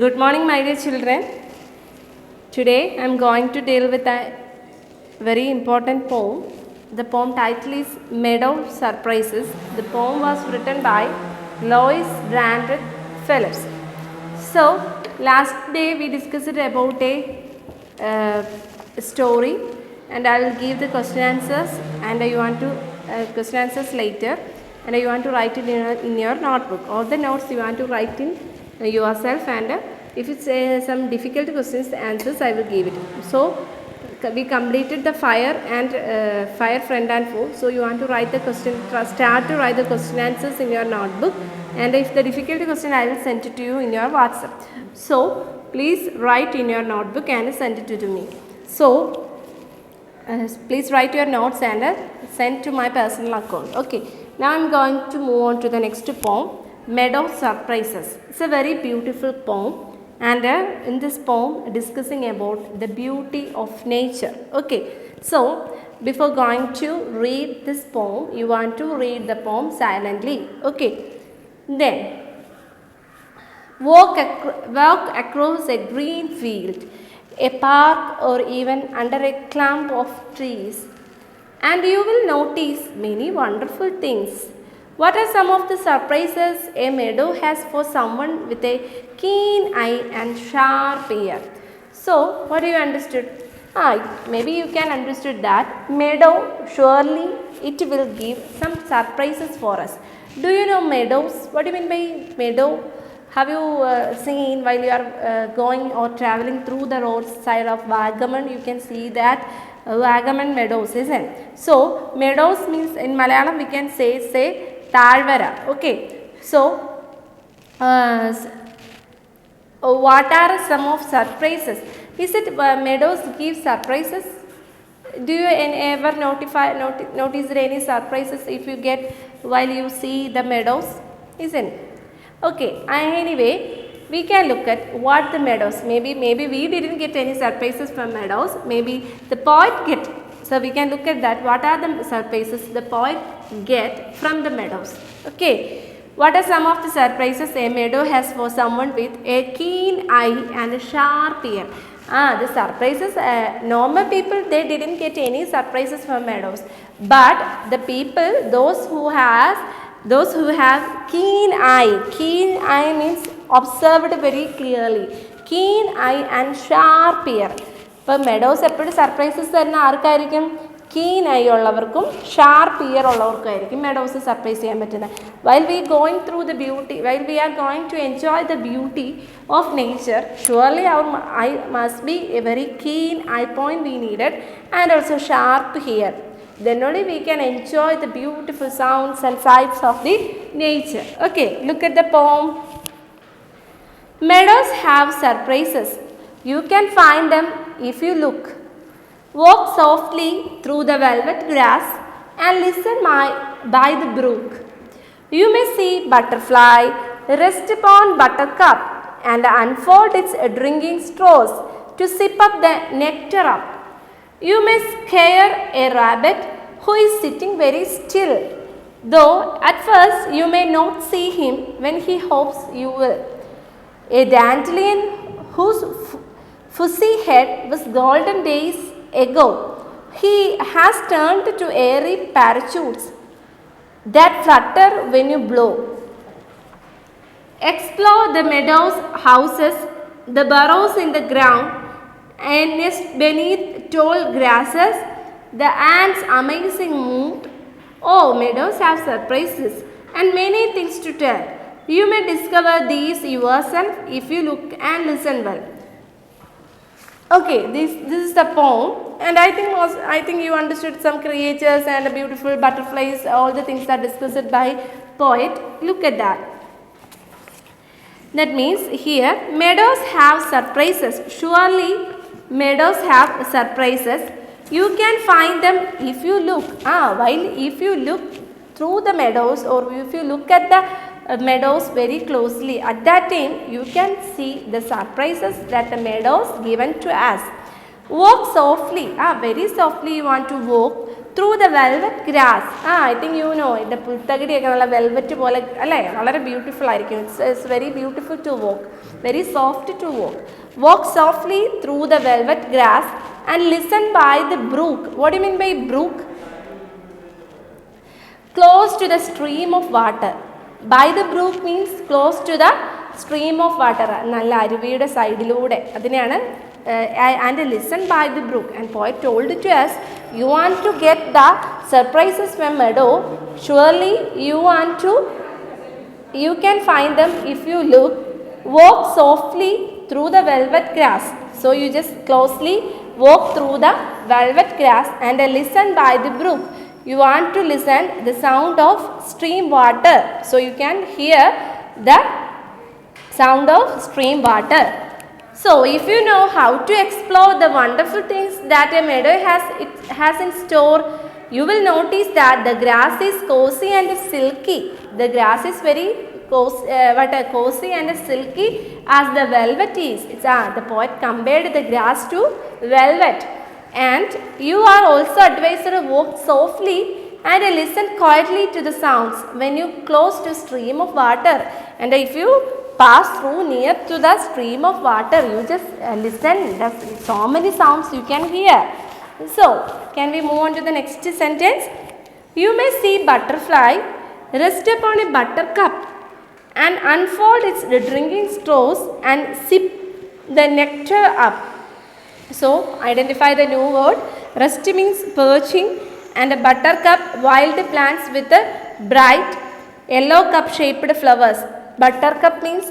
Good morning, my dear children. Today I am going to deal with a very important poem. The poem title is Meadow Surprises. The poem was written by Lois Brandon Phillips. So, last day we discussed about a story, and I will give the question answers, and you want to question answers later, and you want to write it in your notebook. All the notes you want to write in yourself, and if it's some difficult questions, answers I will give it. So we completed the fire and fire, friend and foe. So you want to write the question, start to write the question answers in your notebook, and if the difficult question I will send it to you in your WhatsApp. So please write in your notebook and send it to me. So please write your notes and send to my personal account. Okay, now I am going to move on to the next poem, Meadow Surprises. It's a very beautiful poem, and in this poem discussing about the beauty of nature. Okay, so before going to read this poem, you want to read the poem silently. Okay, then walk across a green field, a park, or even under a clump of trees, and you will notice many wonderful things. What are some of the surprises a meadow has for someone with a keen eye and sharp ear? So, what do you understood? Maybe you can understood that meadow, surely it will give some surprises for us. Do you know meadows? What do you mean by meadow? Have you seen while you are going or traveling through the roadside of Vagamon? You can see that Vagamon meadows, isn't it? So meadows means in Malayalam we can say Talvara. Okay. So what are some of surprises? Is it meadows give surprises? Do you ever notice any surprises if you get while you see the meadows? Isn't it? Okay, anyway, we can look at what the meadows, maybe we didn't get any surprises from meadows, maybe the poet get, so we can look at that, what are the surprises the poet get from the meadows. Okay, what are some of the surprises a meadow has for someone with a keen eye and a sharp ear? The surprises, normal people, they didn't get any surprises from meadows, but the people, those who have keen eye means observed very clearly, keen eye and sharp ear. ഇപ്പോൾ meadows എപ്പോഴും surprises തരുന്ന ആർക്കായിരിക്കും? Keen eye ഉള്ളവർക്കും sharp ear ഉള്ളവർക്കായിരിക്കും meadows surprise ചെയ്യാൻ പറ്റുന്നത്. While we going through the beauty, while we are going to enjoy the beauty of nature, surely our eye must be a very keen eye point we needed and also sharp hear. Then only we can enjoy the beautiful sounds and sights of the nature. Okay, look at the poem. Meadows have surprises. You can find them if you look. Walk softly through the velvet grass and listen by the brook. You may see butterfly rest upon buttercup and unfold its drinking straws to sip up the nectar up. You may scare a rabbit who is sitting very still, though at first you may not see him when he hopes you will. A dandelion whose fuzzy head was golden days ago, he has turned to airy parachutes that flutter when you blow. Explore the meadows, houses, the burrows in the ground, and nest beneath tall grasses, the ants' amazing mood. Oh, meadows have surprises and many things to tell. You may discover these yourself if you look and listen well. Okay, this is the poem, and I think you understood some creatures and beautiful butterflies, all the things are discussed by poet. Look at that. That means here meadows have surprises. Surely meadows have surprises. You can find them if you look. While if you look through the meadows, or if you look at the meadows very closely, at that time you can see the surprises that the meadows given to us. Walk softly. Very softly you want to walk through the velvet grass. I think you know the പുൽത്തകിടിയൊക്കെ നല്ല velvet പോലെ അല്ലേ, വളരെ beautiful ആയിരിക്കും. It's very beautiful to walk, very soft to walk. Walk softly through the velvet grass and listen by the brook. What do you mean by brook? Close to the stream of water. By the brook means close to the stream of water. നല്ല അരുവിയുടെ സൈഡിലൂടെ അതിനെയാണ് and listen by the brook. And poet told to us, you want to get the surprises from meadow, surely you can find them if you look. Walk softly through the velvet grass. So you just closely walk through the velvet grass and listen by the brook. You want to listen the sound of stream water, so you can hear the sound of stream water. So if you know how to explore the wonderful things that a meadow has in store, you will notice that the grass is cozy and silky. The grass is very cozy and silky as the velvet is. The poet compared the grass to velvet. And you are also advised to walk softly and listen quietly to the sounds when you close to stream of water. And if you pass through near to the stream of water, you just listen. There's so many sounds you can hear. So, can we move on to the next sentence? You may see butterfly rest upon a buttercup and unfold its drinking straws and sip the nectar up. So, identify the new word. Rest means perching, and a buttercup, wild plants with a bright yellow cup shaped flowers. Buttercup means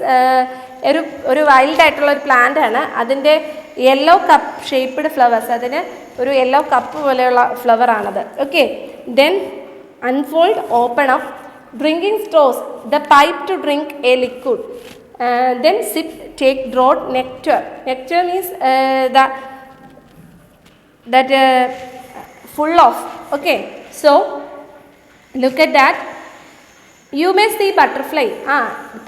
ഒരു wild ആയിട്ടുള്ള ഒരു plant ആണ്, അതിൻ്റെ yellow cup shaped flowers, അതിന് ഒരു yellow cup പോലെയുള്ള flower ആണത്. Okay, then unfold, open up, drinking straws, the pipe to drink a liquid, then sip, take draught, nectar. Nectar means that full of. Okay, so look at that. You may see butterfly.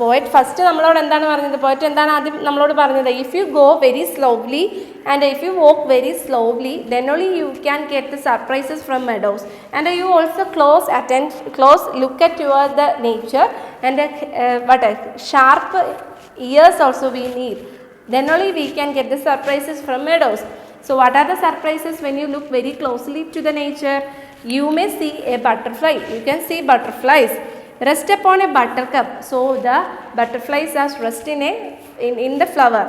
Poet first നമ്മളോട് എന്താണ് പറഞ്ഞത്? Poet എന്താണ് ആദ്യം നമ്മളോട് പറഞ്ഞത്? If you go very slowly and if you walk very slowly, then only you can get the surprises from meadows. And you also close look at the nature, and sharp ears also we need. Then only we can get the surprises from meadows. So what are the surprises when you look very closely to the nature? You may see a butterfly. You can see butterflies. Rest upon a buttercup. So the butterflies are rest in the flower.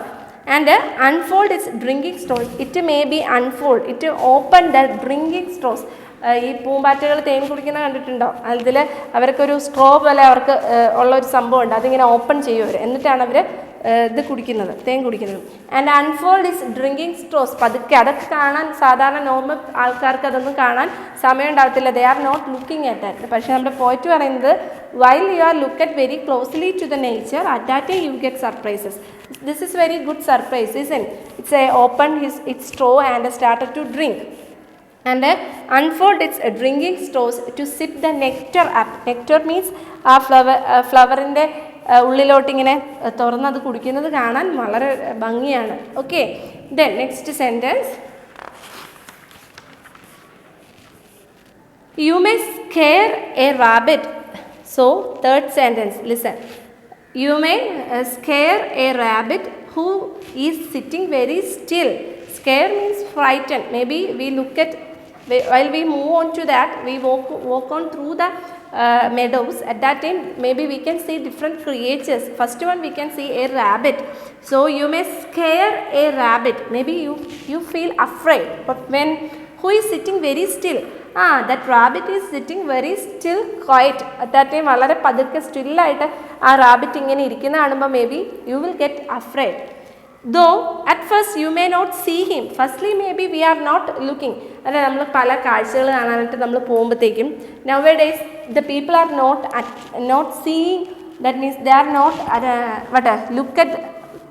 And unfold its drinking straws. It may be unfold. It open the drinking straws. ഈ പൂമ്പാറ്റകൾ തേൻ കുടിക്കുന്ന കണ്ടിട്ടുണ്ടോ? അതിൽ അവർക്കൊരു straw പോലെ അവർക്ക് ഉള്ളൊരു സംഭവമുണ്ട്, അതിങ്ങനെ ഓപ്പൺ ചെയ്യും അവർ, എന്നിട്ടാണ് അവർ ഇത് കുടിക്കുന്നത്, തേൻ കുടിക്കുന്നത്. And unfold is drinking Straus. പതുക്കെ, അതൊക്കെ കാണാൻ സാധാരണ നോർമൽ ആൾക്കാർക്ക് അതൊന്നും കാണാൻ സമയം ഉണ്ടാകത്തില്ല. They are not looking at that. പക്ഷേ നമ്മുടെ പോയിറ്റ് പറയുന്നത്, while you are look at very closely to the nature, at that you get surprises. This is very good surprise, isn't it? It's opened its straw and started to drink. And unfold its drinking straws to sip the nectar up. Nectar means ആ ഫ്ലവറിൻ്റെ ഉള്ളിലോട്ട് ഇങ്ങനെ തുറന്നത് കുടിക്കുന്നത് കാണാൻ വളരെ ഭംഗിയാണ്. Okay, then next sentence. You may scare a rabbit. So third sentence, listen. You may scare a rabbit who is sitting very still. Scare means frightened. Maybe we look at, while we move on to that, we walk on through the meadows. At that time, maybe we can see different creatures. First one, we can see a rabbit. So you may scare a rabbit. Maybe you feel afraid. But when who is sitting very still? That rabbit is sitting very still, quiet. At that time, വളരെ പതുക്കെ സ്റ്റില്ലായിട്ട് ആ rabbit ഇങ്ങനെ ഇരിക്കുന്ന കാണുമ്പോൾ maybe you will get afraid. Though at first you may not see him. Firstly, maybe we are not looking. അല്ലെ, നമ്മൾ പല കാഴ്ചകൾ കാണാനായിട്ട് നമ്മൾ പോകുമ്പോഴത്തേക്കും, nowadays the people are not seeing. That means they are not look at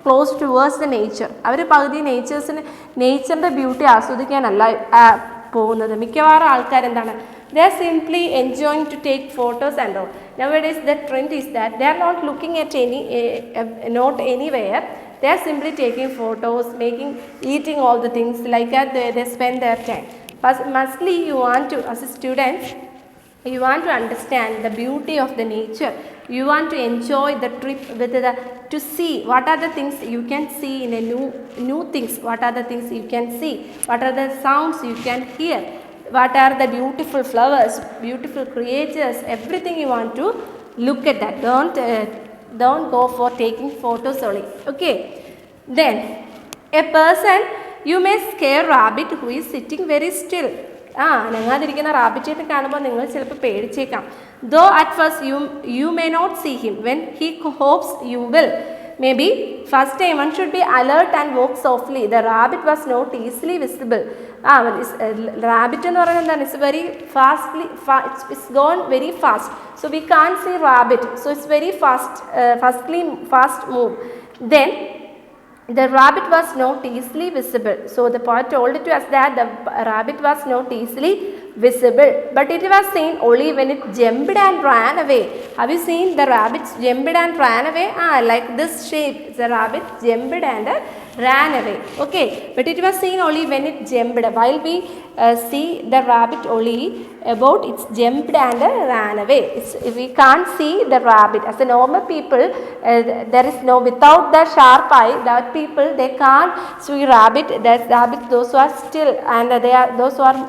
close towards the nature. അവർ പകുതി നേച്ചറിൻ്റെ beauty ആസ്വദിക്കാനല്ല പോകുന്നത്. മിക്കവാറും ആൾക്കാരെന്താണ്, they are simply enjoying to take photos and all. Nowadays the trend is that they are not looking at not anywhere. They are simply taking photos, eating all the things like that. They spend their time. mostly you want to, as a student, you want to understand the beauty of the nature. You want to enjoy the trip with to see what are the things you can see in a new things, what are the things you can see, what are the sounds you can hear, what are the beautiful flowers, beautiful creatures, everything you want to look at that. Don't go for taking photos only. Okay. Then a person, you may scare rabbit who is sitting very still. അനങ്ങാതിരിക്കുന്ന റാബിറ്റിനെ കാണുമ്പോൾ നിങ്ങൾ ചിലപ്പോൾ പേടിച്ചേക്കാം. Though at first you may not see him, when he hopes you will. Maybe first time one should be alert and walk softly. The rabbit was not easily visible. Rabbit എന്ന് പറയുന്നത് എന്താണ്? It's very it's gone very fast. So we can't see rabbit. So it's very fast move. Then the rabbit was not easily visible. So the poet told to us that the rabbit was not easily visible, but it was seen only when it jumped and ran away. Have you seen the rabbit jumped and ran away? Like this shape, the rabbit jumped and ran away. Okay, but it was seen only when it jumped. While we see the rabbit only about its jumped and ran away. We can't see the rabbit. As a normal people, there is no, without the sharp eye, that people they can't see rabbit. That rabbit, those who are still, and they are those who are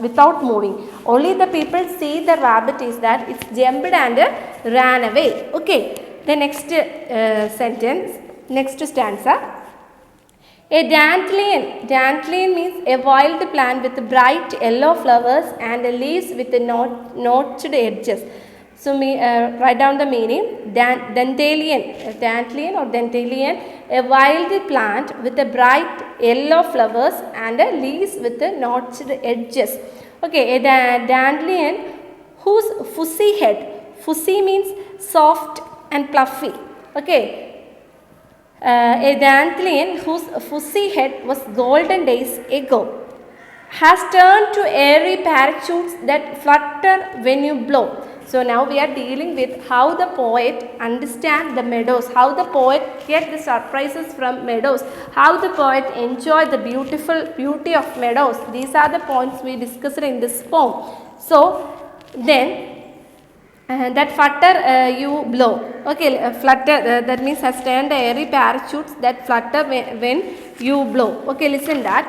without moving. Only the people see the rabbit is that it's jumped and ran away. Okay. The next sentence, next stanza. A dandelion. Dandelion means a wild plant with bright yellow flowers and leaves with notched edges. So write down the meaning. Dandelion or dandelion, a wild plant with a bright yellow flowers and leaves with notched edges. Okay, a dandelion whose fuzzy head. Fuzzy means soft and fluffy. Okay. A dandelion whose fuzzy head was golden days ago has turned to airy parachutes that flutter when you blow. So now we are dealing with how the poet understands the meadows, how the poet gets the surprises from meadows, how the poet enjoys the beautiful beauty of meadows. These are the points we discussed in this poem. So then that flutter you blow. Okay, flutter that means has turned airy parachutes that flutter when you blow. Okay, listen that.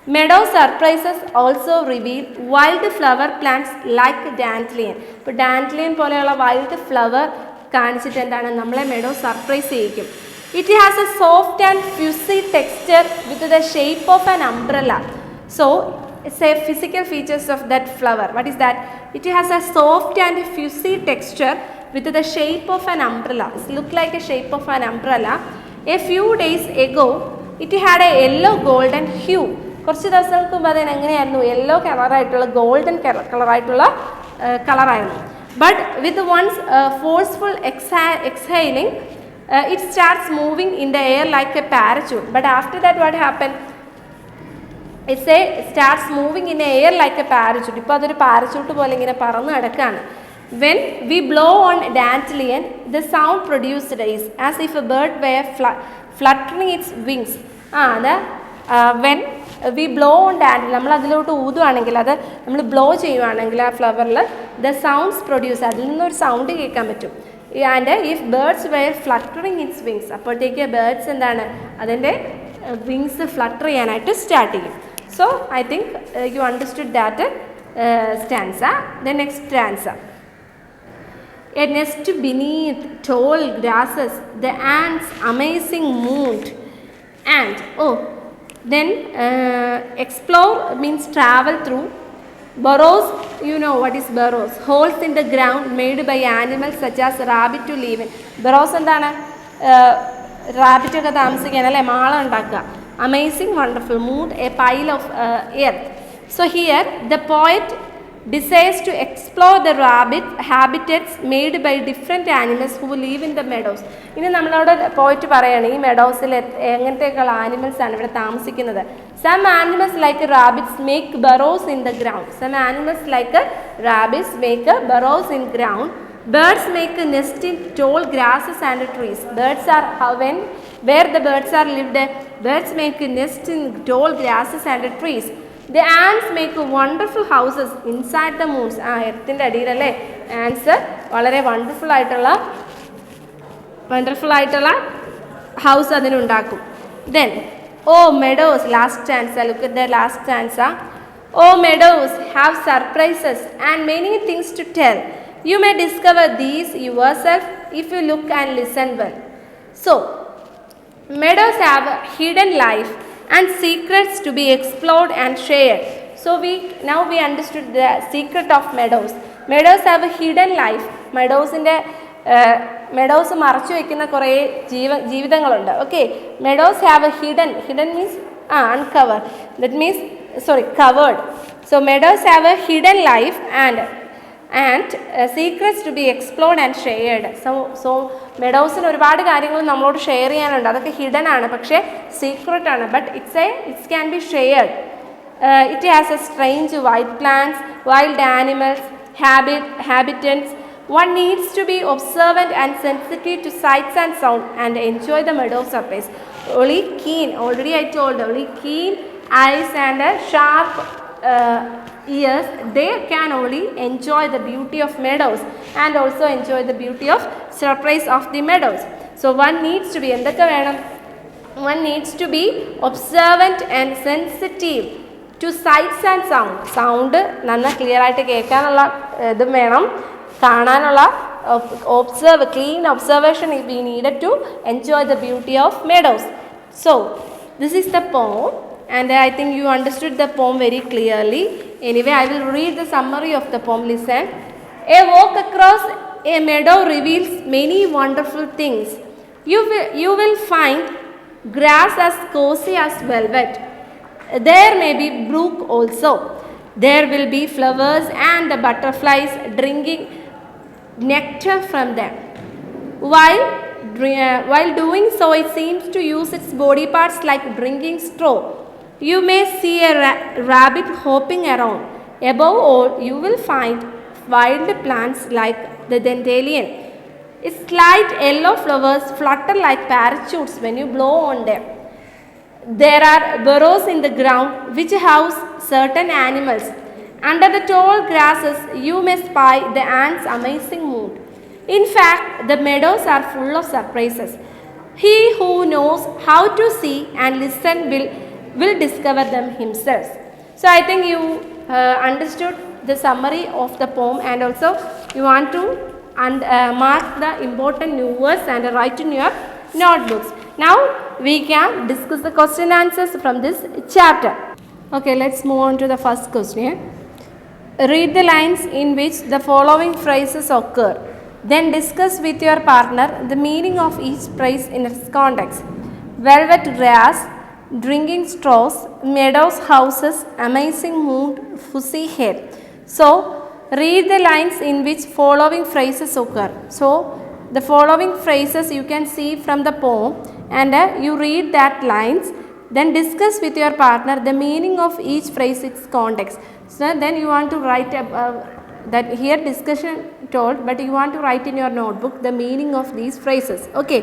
Meadow surprises also reveal wild flower plants like dandelion. But dandelion പോലെയുള്ള wild flower കാണിച്ചിട്ട് എന്താണ് നമ്മളെ meadow surprise ചെയ്യിക്കും. It has a soft and fuzzy texture with the shape of an umbrella. So say physical features of that flower. What is that? It has a soft and fuzzy texture with the shape of an umbrella. It looks like a shape of an umbrella. A few days ago, it had a yellow golden hue. കുറച്ച് ദിവസങ്ങൾക്ക് മുമ്പ് അതിന് എങ്ങനെയായിരുന്നു? Yellow കളറായിട്ടുള്ള golden കളറായിട്ടുള്ള കളറായിരുന്നു. But with once forceful exhaling, it starts moving in the air like a parachute. But after that what happened? It starts moving in the air like a parachute. ഇപ്പോൾ അതൊരു പാരച്യൂട്ട് പോലെ ഇങ്ങനെ പറന്ന് നടക്കുകയാണ്. When we blow on dandelion, the sound produced is as if a bird were fluttering its wings. When we blow on dandelion, നമ്മൾ അതിലോട്ട് ഊതുവാണെങ്കിൽ, അത് നമ്മൾ ബ്ലോ ചെയ്യുവാണെങ്കിൽ ആ ഫ്ലവറിൽ the sounds produce, അതിൽ നിന്നൊരു സൗണ്ട് കേൾക്കാൻ പറ്റും. And if birds were fluttering its wings, അപ്പോഴത്തേക്ക് ബേർഡ്സ് എന്താണ് അതിൻ്റെ വിങ്സ് ഫ്ലട്ടർ ചെയ്യാനായിട്ട് സ്റ്റാർട്ട് ചെയ്യും. So I think you understood that stanza. The next stanza. A nest beneath tall grasses, the ants amazing mood. And then explore means travel through. Burrows, you know what is burrows? Holes in the ground made by animals such as rabbit to live in. Burrows എന്താണ്? Rabbit ഒക്കെ താമസിക്കാൻ അല്ലേ, മാള ഉണ്ടാക്കുക. Amazing, wonderful mood, a pile of earth. So here the poet desires to explore the rabbit habitats made by different animals who live in the meadows. ഇനി നമ്മളോട് പോയിട്ട് പറയുകയാണ് ഈ മെഡോസിൽ എങ്ങനത്തെയൊക്കെയുള്ള ആനിമൽസ് ആണ് ഇവിടെ താമസിക്കുന്നത്. Some animals like rabbits make burrows in the ground. Some animals like rabbits make burrows in ground. Birds make a nest in tall grasses and trees. Birds are where the birds are lived. Birds make a nest in tall grasses and trees. The ants make wonderful houses inside the moons. എർത്തിൻ്റെ അടിയിലല്ലേ Ans വളരെ wonderful ആയിട്ടുള്ള house അതിനുണ്ടാക്കും. Then, oh meadows, last stanza, look at the last stanza. Oh meadows, have surprises and many things to tell. You may discover these yourself if you look and listen well. So, meadows have a hidden life and secrets to be explored and shared. So now we understood the secret of meadows. Meadows have a hidden life. Meadows മറച്ചു വയ്ക്കുന്ന കുറേ ജീവിതങ്ങളുണ്ട്. Okay, meadows have a hidden means uncover, that means covered. So meadows have a hidden life and secrets to be explored and shared. So meadowsന് ഒരുപാട് കാര്യങ്ങൾ നമ്മളോട് share ചെയ്യാനുണ്ട്. അതൊക്കെ hidden ആണ്, പക്ഷേ സീക്രട്ട് ആണ്. But it can be shared. It has a strange wild plants, wild animals, habitants. One needs to be observant and sensitive to sights and sound and enjoy the meadow surface. Only keen eyes and sharp ears, they can only enjoy the beauty of meadows and also enjoy the beauty of surprise of the meadows. So one needs to be observant and sensitive to sights and sound Nanna clear ആയിട്ട് കേൾക്കാനുള്ള ഇതും വേണം, കാണാനുള്ള clean observation we needed to enjoy the beauty of meadows. So this is the poem, and I think you understood the poem very clearly. Anyway, I will read the summary of the poem. Listen. A walk across a meadow reveals many wonderful things. You will find grass as cozy as velvet. There may be brook also. There will be flowers and the butterflies drinking nectar from them. While doing so, it seems to use its body parts like drinking straw. You may see a rabbit hopping around. Above all, you will find wild plants like the dandelion. Its light yellow flowers flutter like parachutes when you blow on them. There are burrows in the ground which house certain animals. Under the tall grasses, you may spy the ants' amazing mood. In fact, the meadows are full of surprises. He who knows how to see and listen will discover them himself. So I think you understood the summary of the poem, and also you want to mark the important new words and write in your notebooks. Now we can discuss the question answers from this chapter. Okay, let's move on to the first question. Read the lines in which the following phrases occur. Then discuss with your partner the meaning of each phrase in its context. Velvet grass, drinking straws, meadows houses, amazing mood, fuzzy hair. So read the lines in which following phrases occur. So the following phrases you can see from the poem, and you read that lines. Then discuss with your partner the meaning of each phrase, its context. So then you want to write that here discussion told, but you want to write in your notebook the meaning of these phrases. Okay.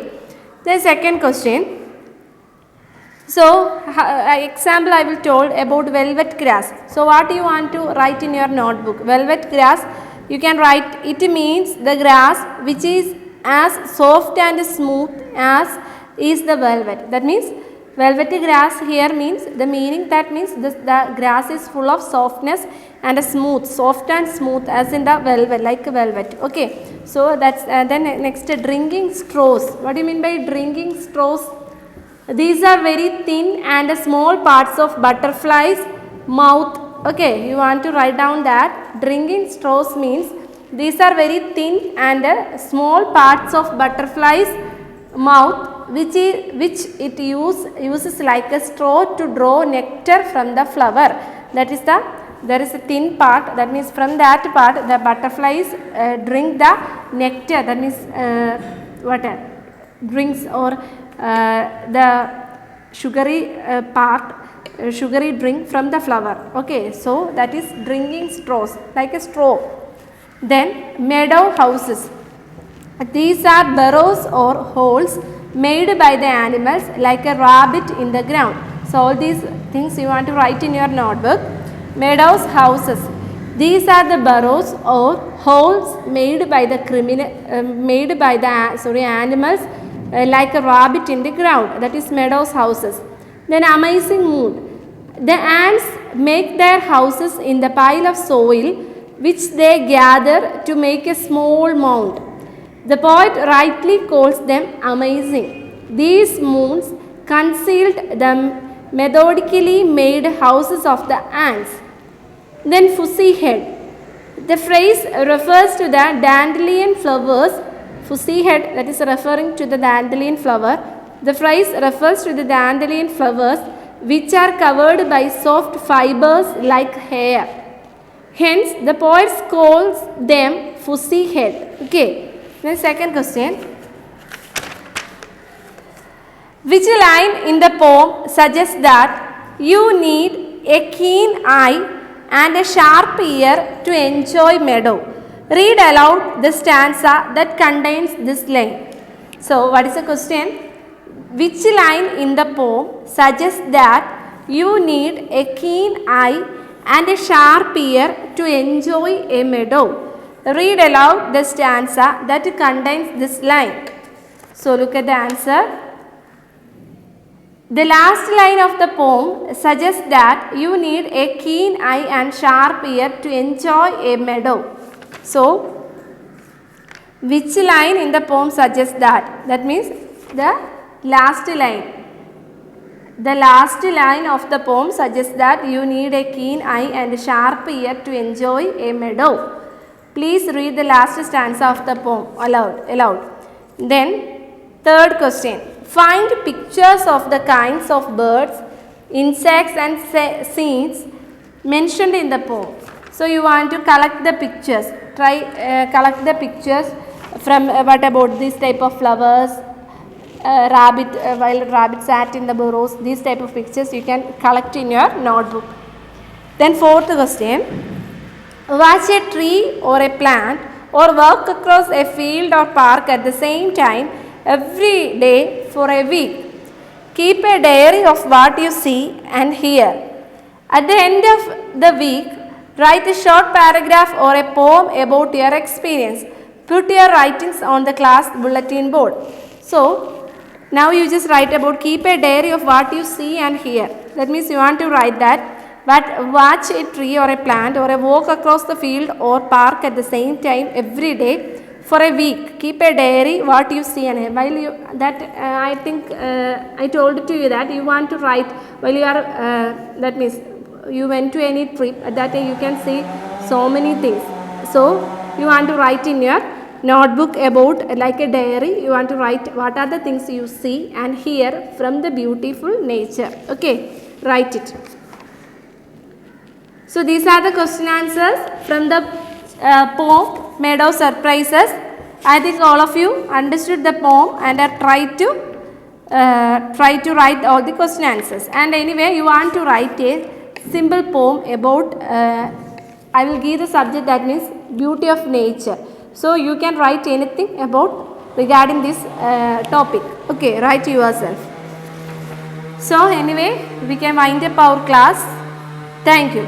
The second question. So example I will told about velvet grass. So what you want to write in your notebook? Velvet grass, you can write, it means the grass which is as soft and smooth as is the velvet. That means velvety grass here means the meaning, that means the grass is full of softness and smooth, soft and smooth as in the velvet, like velvet. Okay, so that's then next, drinking straws. What do you mean by drinking straws? These are very thin and small parts of butterflies mouth. Okay, you want to write down that drinking straws means these are very thin and small parts of butterflies mouth which it uses like a straw to draw nectar from the flower. That is there is a thin part, that means from that part the butterflies drink the nectar, that means drinks or the sugary part, sugary drink from the flower. Okay, so that is drinking straws, like a straw. Then meadow houses. These are burrows or holes made by the animals like a rabbit in the ground. So all these things you want to write in your notebook. Meadows houses. These are the burrows or holes made by the animals like a rabbit in the ground. That is meadows houses. Then amazing moon. The ants make their houses in the pile of soil which they gather to make a small mound. The poet rightly calls them amazing. These moons concealed the methodically made houses of the ants. Then fussy head. The phrase refers to the dandelion flowers. Fussy head, that is referring to the dandelion flower. The phrase refers to the dandelion flowers which are covered by soft fibers like hair. Hence, the poet calls them fussy head. Okay. Then second question. Which line in the poem suggests that you need a keen eye and a sharp ear to enjoy meadow? Read aloud the stanza that contains this line. So, what is the question? Which line in the poem suggests that you need a keen eye and a sharp ear to enjoy a meadow? Read aloud the stanza that contains this line. So, look at the answer. The last line of the poem suggests that you need a keen eye and sharp ear to enjoy a meadow. So, which line in the poem suggests that? That means the last line. The last line of the poem suggests that you need a keen eye and a sharp ear to enjoy a meadow. Please read the last stanza of the poem aloud. Then, third question. Find pictures of the kinds of birds, insects and scenes mentioned in the poem. So, you want to collect the pictures. Collect the pictures from what about this type of flowers, while rabbit sat in the burrows. These type of pictures you can collect in your notebook. Then fourth question. Watch a tree or a plant or walk across a field or park at the same time every day for a week. Keep a diary of what you see and hear. At the end of the week, write a short paragraph or a poem about your experience. Put your writings on the class bulletin board. So, now you just write about keep a diary of what you see and hear. That means you want to write that. But watch a tree or a plant or a walk across the field or park at the same time every day for a week. Keep a diary what you see and hear. While you I think I told to you that you want to write while you are that means you went to any trip. At that time you can see so many things. So you want to write in your notebook about like a diary. You want to write what are the things you see and hear from the beautiful nature. Okay, write it. So these are the question answers from the poem Meadow Surprises. I think all of you understood the poem and are try to write all the question answers. And anyway, you want to write a simple poem about. I will give the subject that means beauty of nature. So you can write anything about regarding this topic. Okay, write yourself. So anyway, we can wind up our class. Thank you.